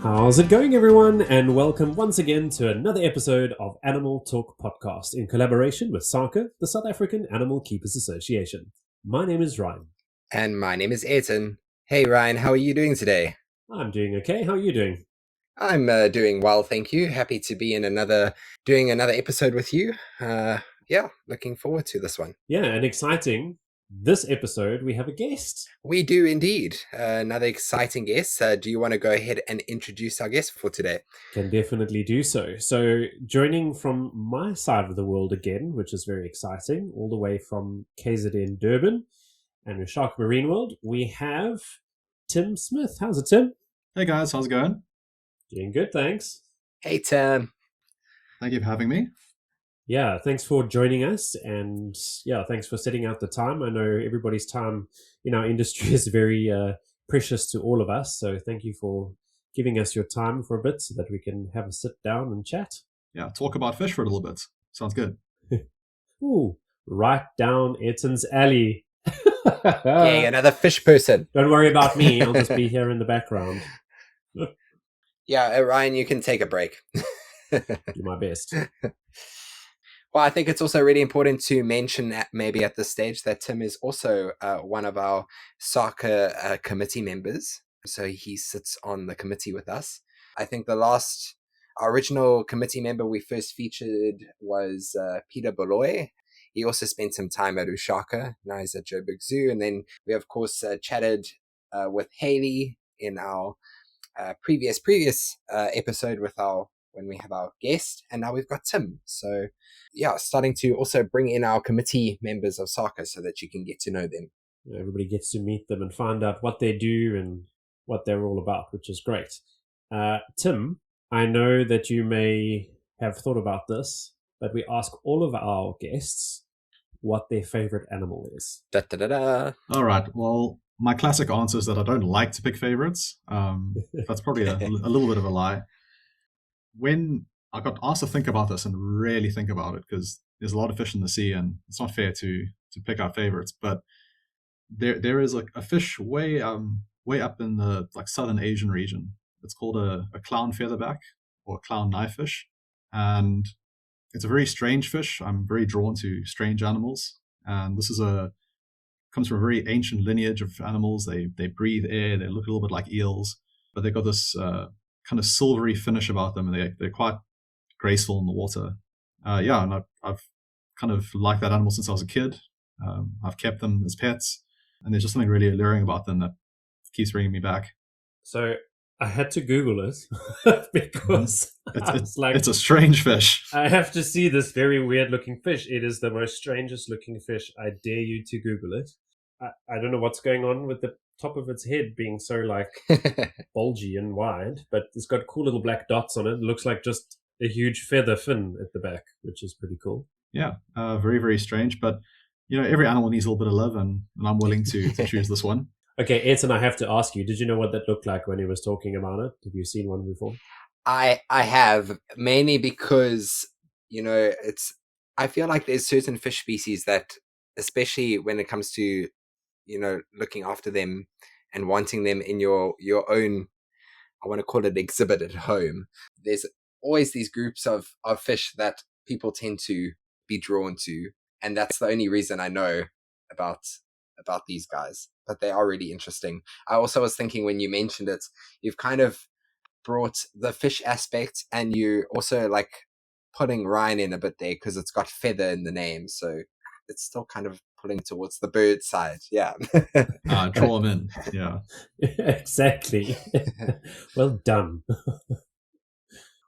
How's it going, everyone? And welcome once again to another episode of Animal Talk Podcast in collaboration with SAAKA, the South African Animal Keepers Association. My name is Ryne. And my name is Ayrton. Hey Ryan, how are you doing today? I'm doing okay. How are you doing? I'm doing well, thank you. Happy to be in doing another episode with you. Looking forward to this one. Yeah, and exciting. This episode, we have a guest. We do indeed. Another exciting guest. Do you want to go ahead and introduce our guest for today? Can definitely do so. So joining from my side of the world again, which is very exciting, all the way from KZN Durban and uShaka Marine World, we have Tim Smith. How's it, Tim? Hey guys, how's it going? Doing good, thanks. Hey Tim. Thank you for having me. Yeah, thanks for joining us, and yeah, thanks for setting out the time. I know everybody's time in our industry is very precious to all of us, so thank you for giving us your time for a bit so that we can have a sit down and chat. Yeah, talk about fish for a little bit. Sounds good. Ooh, right down Ayrton's alley. Yay, another fish person. Don't worry about me, I'll just be here in the background. Yeah, Ryan, you can take a break. Do my best. Well, I think it's also really important to mention maybe at this stage that Tim is also one of our SAAKA committee members. So he sits on the committee with us. I think our original committee member we first featured was Peter Boloy. He also spent some time at uShaka. Now he's at Joburg Zoo. And then we, of course, chatted with Haley in our previous episode when we have our guest, and now we've got Tim. So yeah, starting to also bring in our committee members of SAAKA so that you can get to know them. Everybody gets to meet them and find out what they do and what they're all about, which is great. Tim, I know that you may have thought about this, but we ask all of our guests what their favorite animal is. Da, da, da, da. All right. Well, my classic answer is that I don't like to pick favorites. That's probably a little bit of a lie. When I got asked to think about this and really think about it, because there's a lot of fish in the sea and it's not fair to pick out favorites, but there is a fish way up in the southern Asian region. It's called a clown featherback or clown knifefish, and it's a very strange fish. I'm very drawn to strange animals, and this comes from a very ancient lineage of animals. They breathe air. They look a little bit like eels, but they've got this kind of silvery finish about them, and they're quite graceful in the water. And I've kind of liked that animal since I was a kid. I've kept them as pets, and there's just something really alluring about them that keeps bringing me back. So I had to Google it because it's a strange fish. I have to see this very weird looking fish. It is the most strangest looking fish. I dare you to Google it. I don't know what's going on with the top of its head being so bulgy and wide, but it's got cool little black dots on it. It looks like just a huge feather fin at the back, which is pretty cool. Yeah, very, very strange. But, every animal needs a little bit of love, and I'm willing to choose this one. Okay, Ayrton, I have to ask you, did you know what that looked like when he was talking about it? Have you seen one before? I have, mainly because, I feel like there's certain fish species that, especially when it comes to looking after them and wanting them in your own, I want to call it exhibit at home. There's always these groups of fish that people tend to be drawn to. And that's the only reason I know about these guys, but they are really interesting. I also was thinking when you mentioned it, you've kind of brought the fish aspect and you also putting Ryan in a bit there because it's got feather in the name. So it's still kind of pulling towards the bird side. Yeah. Draw them in. Yeah. Exactly. Well done.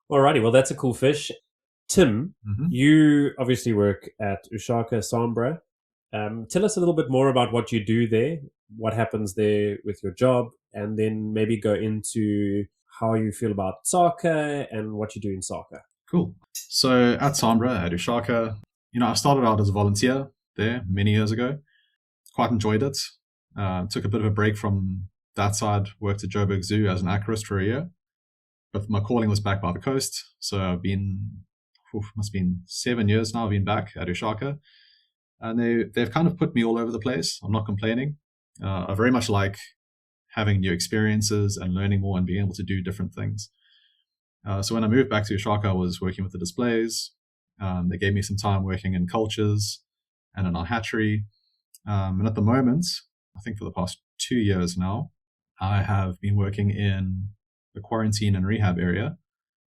Alrighty. Well, that's a cool fish. Tim, You obviously work at uShaka SAAMBR. Tell us a little bit more about what you do there, what happens there with your job, and then maybe go into how you feel about SAAKA and what you do in SAAKA. Cool. So at SAAMBR, at uShaka, I started out as a volunteer there many years ago. Quite enjoyed it. Took a bit of a break from that side, worked at Joburg Zoo as an aquarist for a year. But my calling was back by the coast. So I've must have been 7 years now I've been back at uShaka. And they've kind of put me all over the place. I'm not complaining. I very much like having new experiences and learning more and being able to do different things. So when I moved back to uShaka, I was working with the displays. They gave me some time working in cultures and in our hatchery. And at the moment, I think for the past 2 years now, I have been working in the quarantine and rehab area,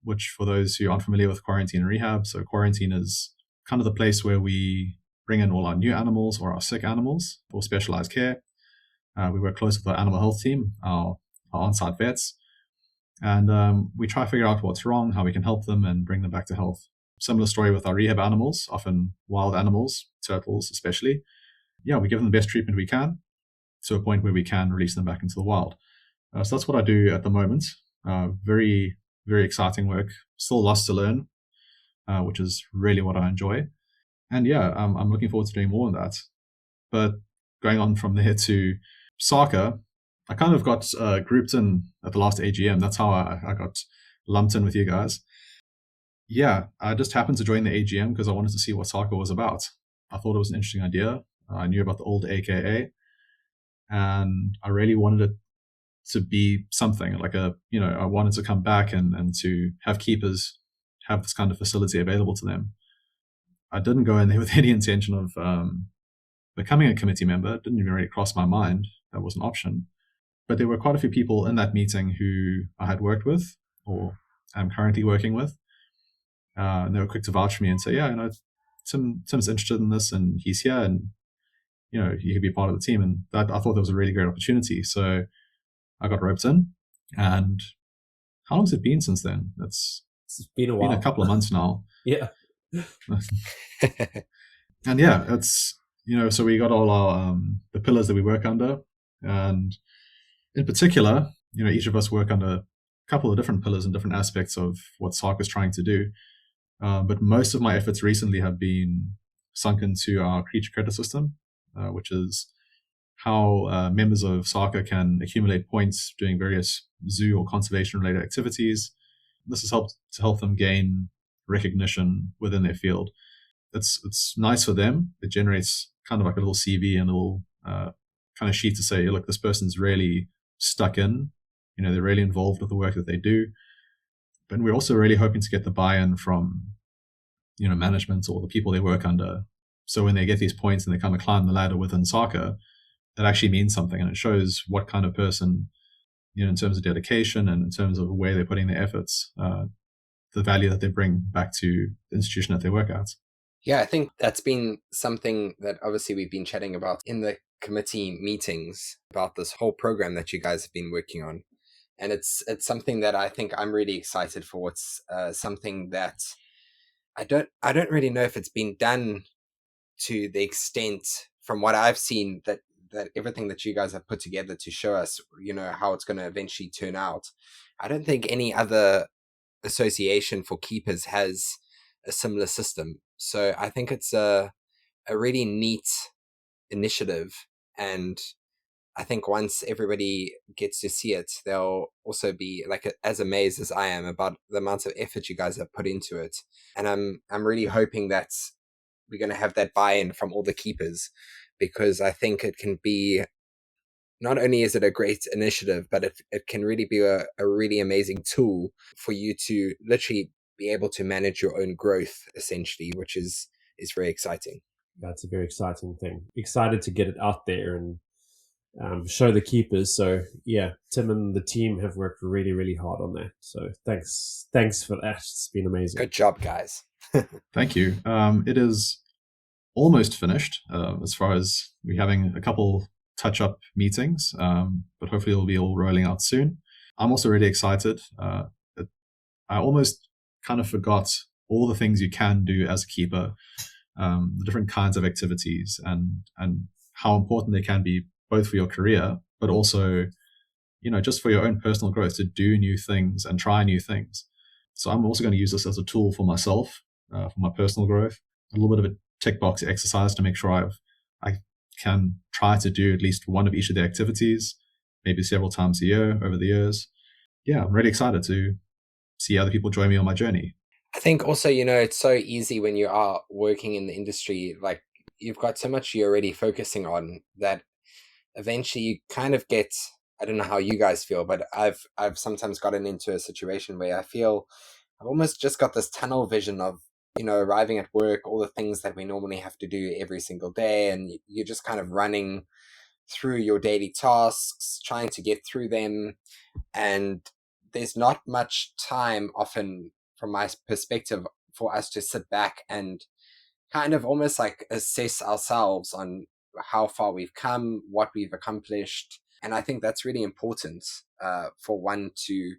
which for those who aren't familiar with quarantine and rehab, so quarantine is kind of the place where we bring in all our new animals or our sick animals for specialized care. We work close with our animal health team, our on-site vets, and we try to figure out what's wrong, how we can help them and bring them back to health. Similar story with our rehab animals, often wild animals, turtles especially. Yeah, we give them the best treatment we can to a point where we can release them back into the wild. So that's what I do at the moment. Very, very exciting work. Still lots to learn, which is really what I enjoy. And yeah, I'm looking forward to doing more of that. But going on from there to SAAKA, I kind of got grouped in at the last AGM. That's how I got lumped in with you guys. Yeah, I just happened to join the AGM because I wanted to see what SAAKA was about. I thought it was an interesting idea. I knew about the old AKA, and I really wanted it to be something like I wanted to come back and to have keepers have this kind of facility available to them. I didn't go in there with any intention of becoming a committee member. It didn't even really cross my mind. That was an option. But there were quite a few people in that meeting who I had worked with or am currently working with. And they were quick to vouch for me and say, yeah, Tim's interested in this and he's here and, he could be part of the team. And I thought that was a really great opportunity. So I got roped in. And how long has it been since then? It's been a while. Been a couple of months now. Yeah. And yeah, it's, so we got all our, the pillars that we work under. And in particular, each of us work under a couple of different pillars and different aspects of what SAAKA is trying to do. But most of my efforts recently have been sunk into our creature credit system, which is how members of SAAKA can accumulate points doing various zoo or conservation-related activities. This has helped to help them gain recognition within their field. It's nice for them. It generates kind of like a little CV and a little kind of sheet to say, look, this person's really stuck in. They're really involved with the work that they do. But we're also really hoping to get the buy-in from, management or the people they work under. So when they get these points and they kind of climb the ladder within SAAKA, that actually means something, and it shows what kind of person, in terms of dedication and in terms of where they're putting their efforts, the value that they bring back to the institution that they work at. Yeah, I think that's been something that obviously we've been chatting about in the committee meetings about this whole program that you guys have been working on. And it's something that I think I'm really excited for. It's something that I don't really know if it's been done to the extent from what I've seen that everything that you guys have put together to show us, how it's going to eventually turn out. I don't think any other association for keepers has a similar system. So I think it's a really neat initiative. And I think once everybody gets to see it, they'll also be as amazed as I am about the amount of effort you guys have put into it. And I'm really hoping that we're going to have that buy-in from all the keepers, because I think it can be, not only is it a great initiative, but it can really be a really amazing tool for you to literally be able to manage your own growth, essentially, which is very exciting. That's a very exciting thing. Excited to get it out there and show the keepers. So yeah, Tim and the team have worked really, really hard on that. So thanks for that. It's been amazing. Good job, guys. Thank you. It is almost finished as far as we're having a couple touch-up meetings, but hopefully it'll be all rolling out soon. I'm also really excited. I almost kind of forgot all the things you can do as a keeper, the different kinds of activities and how important they can be both for your career, but also, just for your own personal growth, to do new things and try new things. So I'm also going to use this as a tool for myself, for my personal growth, a little bit of a tick box exercise to make sure I can try to do at least one of each of the activities, maybe several times a year over the years. Yeah, I'm really excited to see other people join me on my journey. I think also, it's so easy when you are working in the industry, like you've got so much you're already focusing on that eventually you kind of get, I don't know how you guys feel, but I've sometimes gotten into a situation where I feel I've almost just got this tunnel vision of, arriving at work, all the things that we normally have to do every single day, and you're just kind of running through your daily tasks, trying to get through them, and there's not much time often from my perspective for us to sit back and kind of almost like assess ourselves on how far we've come, what we've accomplished. And I think that's really important for one to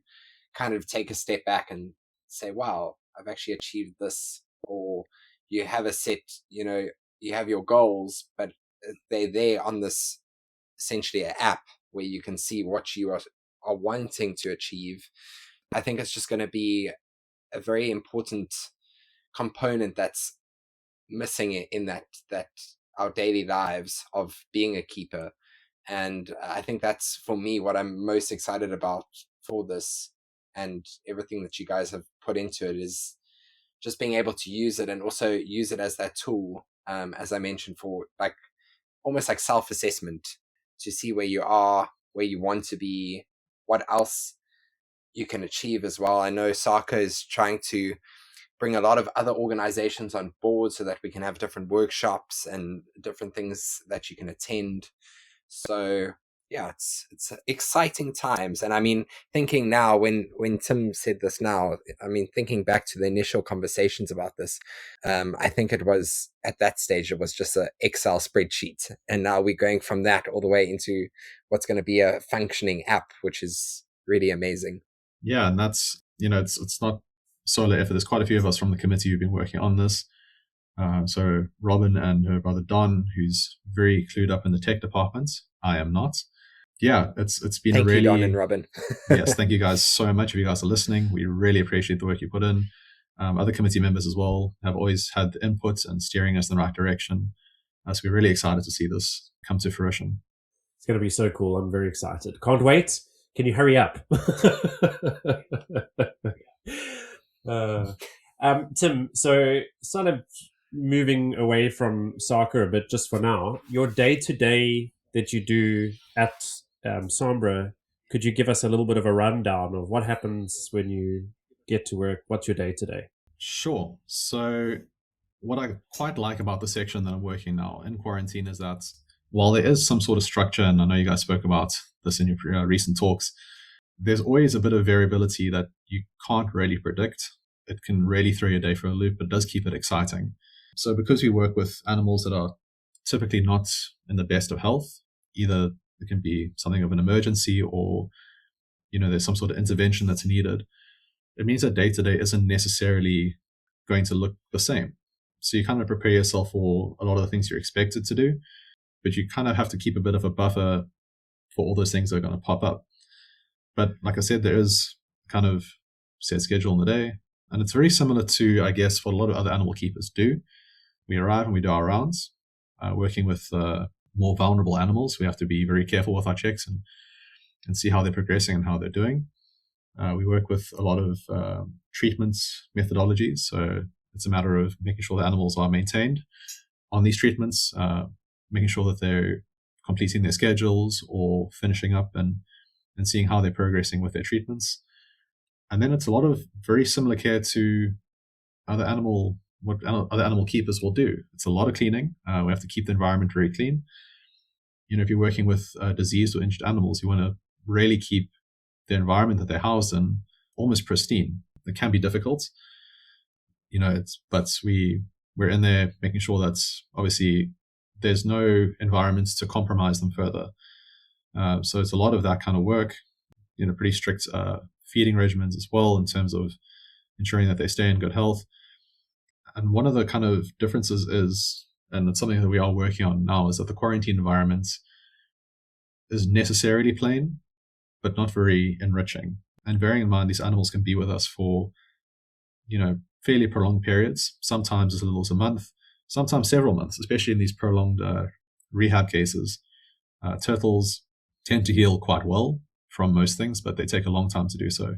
kind of take a step back and say, wow, I've actually achieved this. Or you have a set, you have your goals, but they're there on this essentially an app where you can see what you are wanting to achieve. I think it's just going to be a very important component that's missing in that our daily lives of being a keeper. And I think that's, for me, what I'm most excited about for this, and everything that you guys have put into it is just being able to use it, and also use it as that tool, as I mentioned, for like almost like self-assessment, to see where you are, where you want to be, what else you can achieve as well. I know SAAKA is trying to bring a lot of other organizations on board so that we can have different workshops and different things that you can attend. So yeah, it's exciting times. And I mean, thinking now, when Tim said this now, I mean, thinking back to the initial conversations about this, I think it was at that stage, it was just an Excel spreadsheet. And now we're going from that all the way into what's going to be a functioning app, which is really amazing. Yeah, and that's, it's not solo effort. There's quite a few of us from the committee who've been working on this. So Robin and her brother Don, who's very clued up in the tech department. I am not. Yeah, it's been thank a really... you, Don and Robin. Yes, thank you guys so much. If you guys are listening, we really appreciate the work you put in. Other committee members as well have always had the input and steering us in the right direction. So we're really excited to see this come to fruition. It's going to be so cool. I'm very excited. Can't wait. Can you hurry up? Tim, so sort of moving away from SAAKA a bit just for now, your day-to-day that you do at SAAMBR, could you give us a little bit of a rundown of what happens when you get to work? What's your day-to-day? Sure. So what I quite like about the section that I'm working now in quarantine is that while there is some sort of structure, and I know you guys spoke about this in your recent talks, there's always a bit of variability that you can't really predict. It can really throw your day for a loop, but does keep it exciting. So because we work with animals that are typically not in the best of health, either it can be something of an emergency or, there's some sort of intervention that's needed, it means that day-to-day isn't necessarily going to look the same. So you kind of prepare yourself for a lot of the things you're expected to do, but you kind of have to keep a bit of a buffer for all those things that are going to pop up. But like I said, there is kind of set schedule in the day, and it's very similar to, I guess, what a lot of other animal keepers do. We arrive and we do our rounds, working with more vulnerable animals. We have to be very careful with our checks and see how they're progressing and how they're doing. We work with a lot of treatments methodologies. So it's a matter of making sure the animals are maintained on these treatments, making sure that they're completing their schedules or finishing up and seeing how they're progressing with their treatments. And then it's a lot of very similar care to what other animal keepers will do. It's a lot of cleaning. We have to keep the environment very clean. If you're working with diseased or injured animals, you want to really keep the environment that they're housed in almost pristine. It can be difficult, but we're in there making sure that obviously there's no environments to compromise them further. So it's a lot of that kind of work, pretty strict feeding regimens as well in terms of ensuring that they stay in good health. And one of the kind of differences is, and it's something that we are working on now, is that the quarantine environment is necessarily plain, but not very enriching. And bearing in mind, these animals can be with us for, fairly prolonged periods, sometimes as little as a month, sometimes several months, especially in these prolonged rehab cases. Turtles tend to heal quite well from most things, but they take a long time to do so.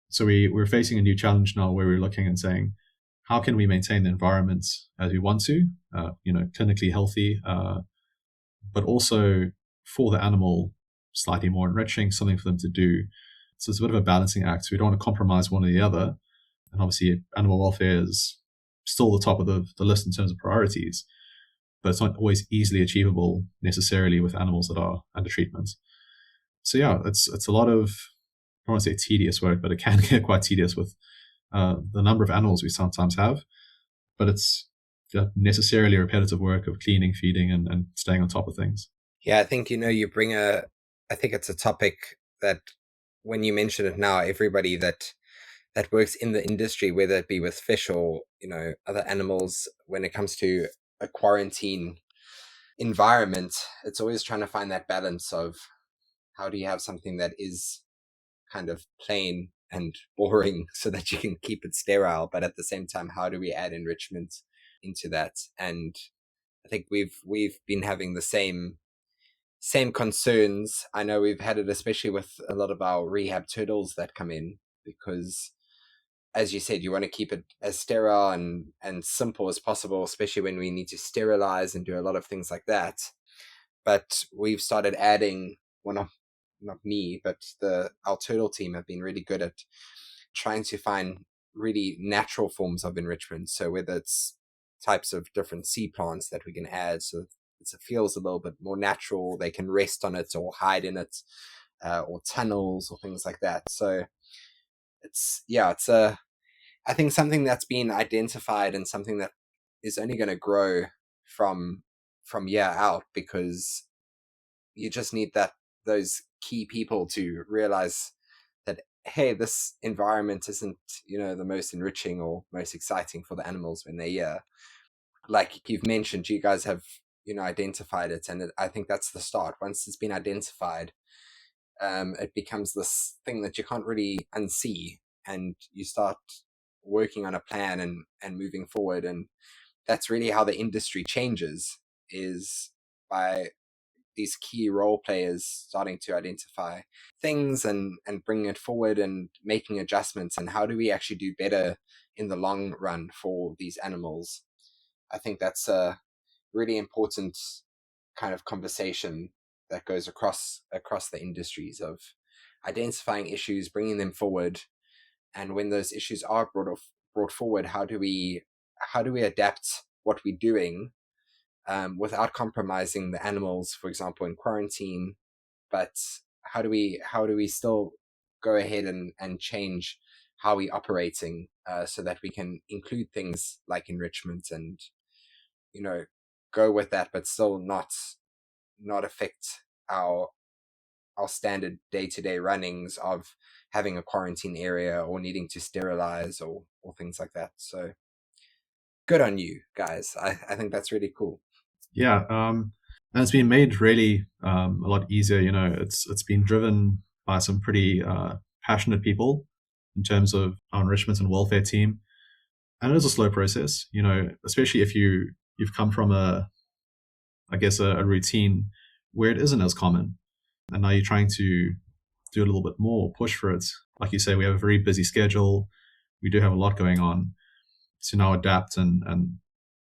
So we're facing a new challenge now where we're looking and saying, how can we maintain the environment as we want to, clinically healthy, but also for the animal slightly more enriching, something for them to do. So it's a bit of a balancing act. So we don't want to compromise one or the other. And obviously, animal welfare is still the top of the list in terms of priorities, but it's not always easily achievable necessarily with animals that are under treatment. So yeah, it's a lot of, I don't want to say tedious work, but it can get quite tedious with the number of animals we sometimes have. But it's necessarily repetitive work of cleaning, feeding, and staying on top of things. Yeah, I think, you bring I think it's a topic that when you mention it now, everybody that works in the industry, whether it be with fish or, other animals, when it comes to a quarantine environment, it's always trying to find that balance of how do you have something that is kind of plain and boring so that you can keep it sterile, but at the same time, how do we add enrichment into that? And I think we've been having the same concerns. I know we've had it especially with a lot of our rehab turtles that come in, because as you said, you want to keep it as sterile and simple as possible, especially when we need to sterilize and do a lot of things like that. But we've started adding, well, not me, but our turtle team have been really good at trying to find really natural forms of enrichment. So whether it's types of different sea plants that we can add, so it feels a little bit more natural, they can rest on it or hide in it, or tunnels or things like that. So I think something that's been identified and something that is only going to grow from year out, because you just need those key people to realize that, hey, this environment isn't, the most enriching or most exciting for the animals when they're here. Like you've mentioned, you guys have, identified it, and I think that's the start. Once it's been identified, it becomes this thing that you can't really unsee, and you start working on a plan and moving forward. And that's really how the industry changes, is by these key role players starting to identify things and bringing it forward and making adjustments. And how do we actually do better in the long run for these animals? I think that's a really important kind of conversation that goes across the industries, of identifying issues, bringing them forward, and when those issues are brought forward, how do we adapt what we're doing, without compromising the animals, for example, in quarantine, but how do we still go ahead and change how we're operating, so that we can include things like enrichment and, go with that, but still not affect our standard day-to-day runnings of having a quarantine area or needing to sterilize or things like that. So good on you guys. I think that's really cool. Yeah, and it's been made really a lot easier. It's been driven by some pretty passionate people in terms of our enrichment and welfare team, and it is a slow process. Especially if you've come from a routine where it isn't as common, and now you're trying to do a little bit more, push for it. Like you say, we have a very busy schedule. We do have a lot going on. To now adapt and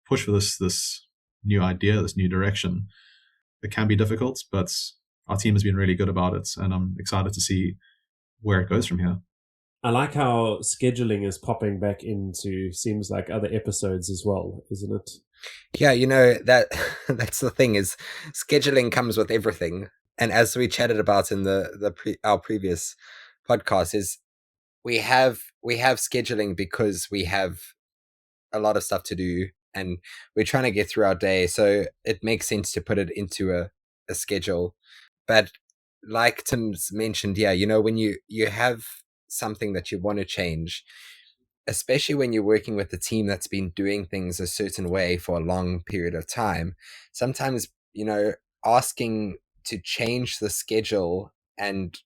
push for this new idea, this new direction, it can be difficult, but our team has been really good about it, and I'm excited to see where it goes from here. I like how scheduling is popping back into, seems like, other episodes as well, isn't it? Yeah, that that's the thing, is scheduling comes with everything. And as we chatted about in our previous podcast, is we have scheduling because we have a lot of stuff to do and we're trying to get through our day. So it makes sense to put it into a schedule. But like Tim's mentioned, yeah, when you have something that you want to change, especially when you're working with a team that's been doing things a certain way for a long period of time, sometimes, asking to change the schedule and,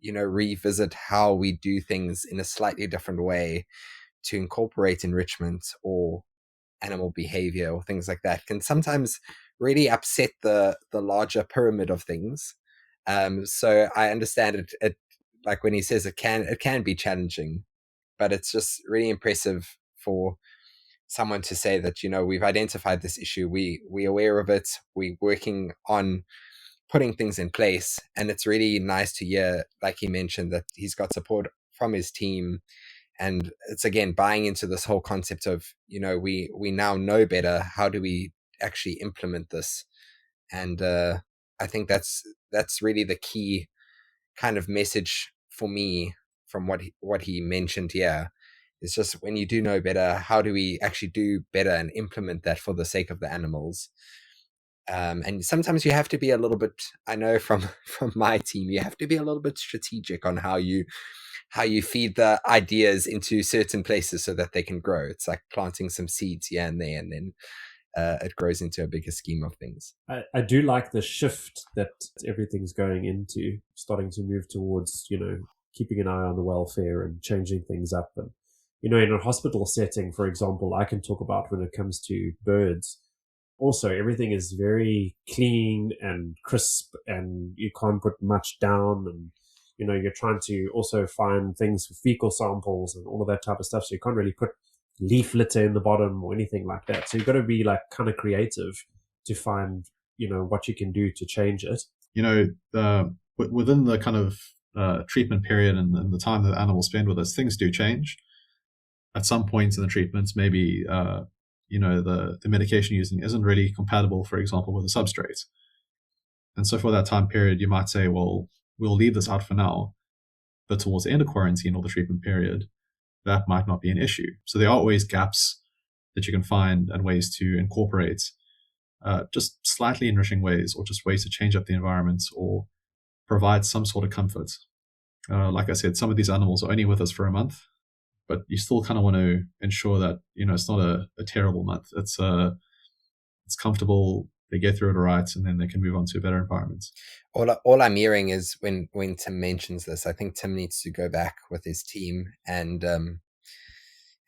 revisit how we do things in a slightly different way to incorporate enrichment or animal behavior or things like that can sometimes really upset the larger pyramid of things. So I understand it like when he says it can be challenging, but it's just really impressive for someone to say that, we've identified this issue, we're aware of it, we're working on putting things in place. And it's really nice to hear, like he mentioned, that he's got support from his team. And it's, again, buying into this whole concept of, we now know better. How do we actually implement this? And I think that's really the key kind of message for me from what he mentioned here. It's just, when you do know better, how do we actually do better and implement that for the sake of the animals? And sometimes you have to be a little bit, I know from my team, you have to be a little bit strategic on how you feed the ideas into certain places so that they can grow. It's like planting some seeds here and there, and then it grows into a bigger scheme of things. I do like the shift that everything's going into, starting to move towards, keeping an eye on the welfare and changing things up. And, in a hospital setting, for example, I can talk about when it comes to birds. Also, everything is very clean and crisp, and you can't put much down. And, you're trying to also find things for fecal samples and all of that type of stuff. So you can't really put leaf litter in the bottom or anything like that. So you've got to be like kind of creative to find, what you can do to change it. Within the kind of treatment period and the time that animals spend with us, things do change. At some points in the treatments, maybe the medication using isn't really compatible, for example, with the substrate. And so for that time period, you might say, well, we'll leave this out for now, but towards the end of quarantine or the treatment period, that might not be an issue. So there are always gaps that you can find and ways to incorporate just slightly enriching ways, or just ways to change up the environment or provide some sort of comfort. Like I said, some of these animals are only with us for a month, but you still kind of want to ensure that, it's not a terrible month. It's comfortable, they get through it all right, and then they can move on to a better environment. All I'm hearing is when Tim mentions this, I think Tim needs to go back with his team and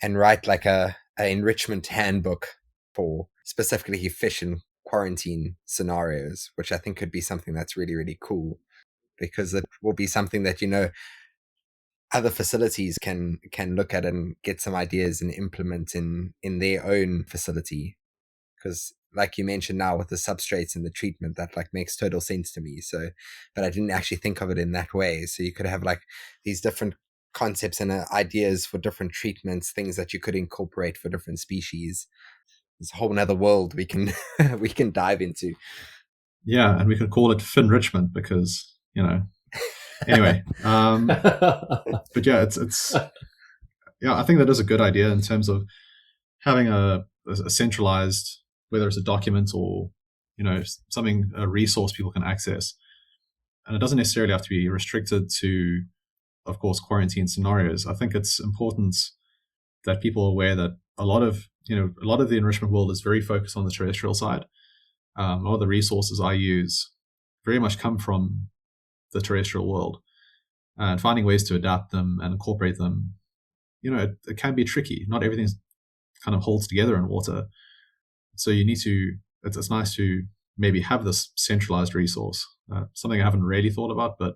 write like a enrichment handbook for specifically fish in quarantine scenarios, which I think could be something that's really, really cool, because it will be something that, other facilities can look at and get some ideas and implement in their own facility. Because like you mentioned now with the substrates and the treatment, that like makes total sense to me. So, but I didn't actually think of it in that way. So you could have like these different concepts and ideas for different treatments, things that you could incorporate for different species. There's a whole nother world we can we can dive into. Yeah, and we could call it finrichment because, anyway. But yeah, it's I think that is a good idea in terms of having a centralized, whether it's a document or something, a resource people can access, and it doesn't necessarily have to be restricted to, of course, quarantine scenarios. I think it's important that people are aware that a lot of the enrichment world is very focused on the terrestrial side. A lot of the resources I use very much come from the terrestrial world, and finding ways to adapt them and incorporate them, it can be tricky. Not everything kind of holds together in water. So you need to, it's nice to maybe have this centralized resource, something I haven't really thought about, but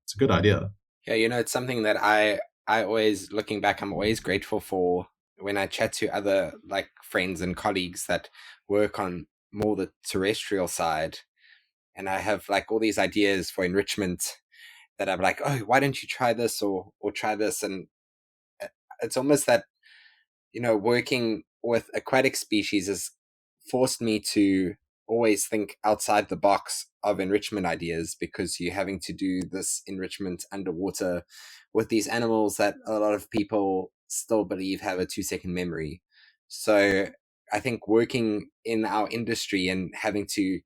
it's a good idea. Yeah, it's something that I always, looking back, I'm always grateful for when I chat to other like friends and colleagues that work on more the terrestrial side. And I have like all these ideas for enrichment that I'm like, oh, why don't you try this or try this? And it's almost that, working with aquatic species has forced me to always think outside the box of enrichment ideas, because you're having to do this enrichment underwater with these animals that a lot of people still believe have a 2-second memory. So I think working in our industry and having to,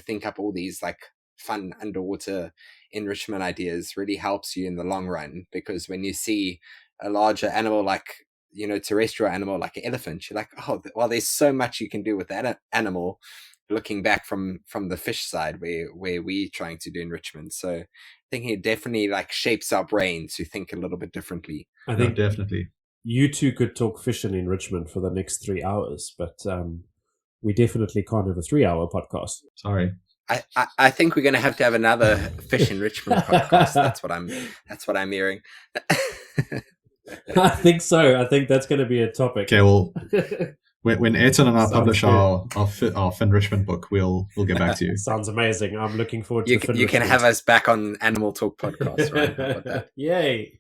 think up all these like fun underwater enrichment ideas really helps you in the long run, because when you see a larger animal like, terrestrial animal like an elephant, you're like, oh, well, there's so much you can do with that animal, looking back from the fish side where we're trying to do enrichment. So I think it definitely like shapes our brain to think a little bit differently. I think definitely you two could talk fish and enrichment for the next 3 hours, but we definitely can't have a 3-hour podcast. Sorry. I think we're going to have another fish enrichment podcast. That's what I'm hearing. I think so. I think that's going to be a topic. Okay, well, When Ayrton and I Sounds publish good. our enrichment book, we'll get back to you. Sounds amazing. I'm looking forward to You can have us back on Animal Talk podcast, right? How about that? Yay.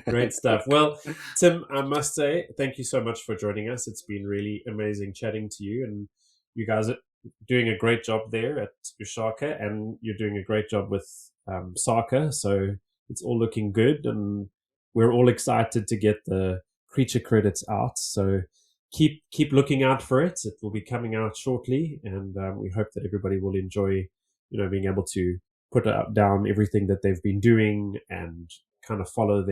Great stuff. Well, Tim, I must say, thank you so much for joining us. It's been really amazing chatting to you, and you guys are doing a great job there at uShaka, and you're doing a great job with SAAKA. So it's all looking good, and we're all excited to get the creature credits out. So keep looking out for it. It will be coming out shortly, and we hope that everybody will enjoy, being able to put down everything that they've been doing and kind of follow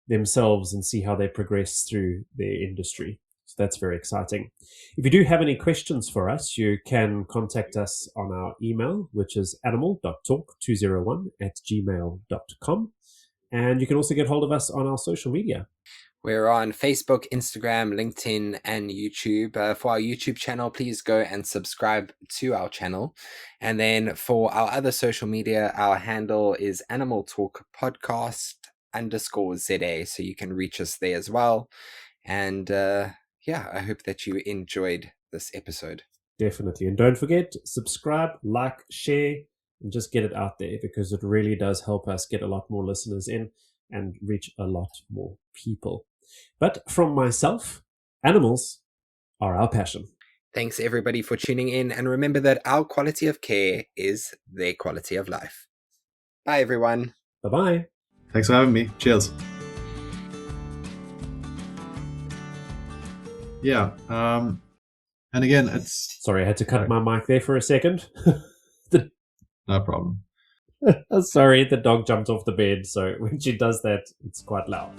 themselves and see how they progress through their industry. So that's very exciting. If you do have any questions for us, you can contact us on our email, which is animal.talk201@gmail.com. And you can also get hold of us on our social media. We're on Facebook, Instagram, LinkedIn, and YouTube. For our YouTube channel, please go and subscribe to our channel. And then for our other social media, our handle is Animal Talk Podcast _ZA. So you can reach us there as well. And I hope that you enjoyed this episode. Definitely. And don't forget, subscribe, like, share, and just get it out there, because it really does help us get a lot more listeners in and reach a lot more people. But from myself, animals are our passion. Thanks everybody for tuning in, and remember that our quality of care is their quality of life. Bye everyone. Bye-bye. Thanks for having me. Cheers. Yeah. And again, it's... Sorry, I had to cut my mic there for a second. No problem. Sorry, the dog jumped off the bed, so when she does that, it's quite loud.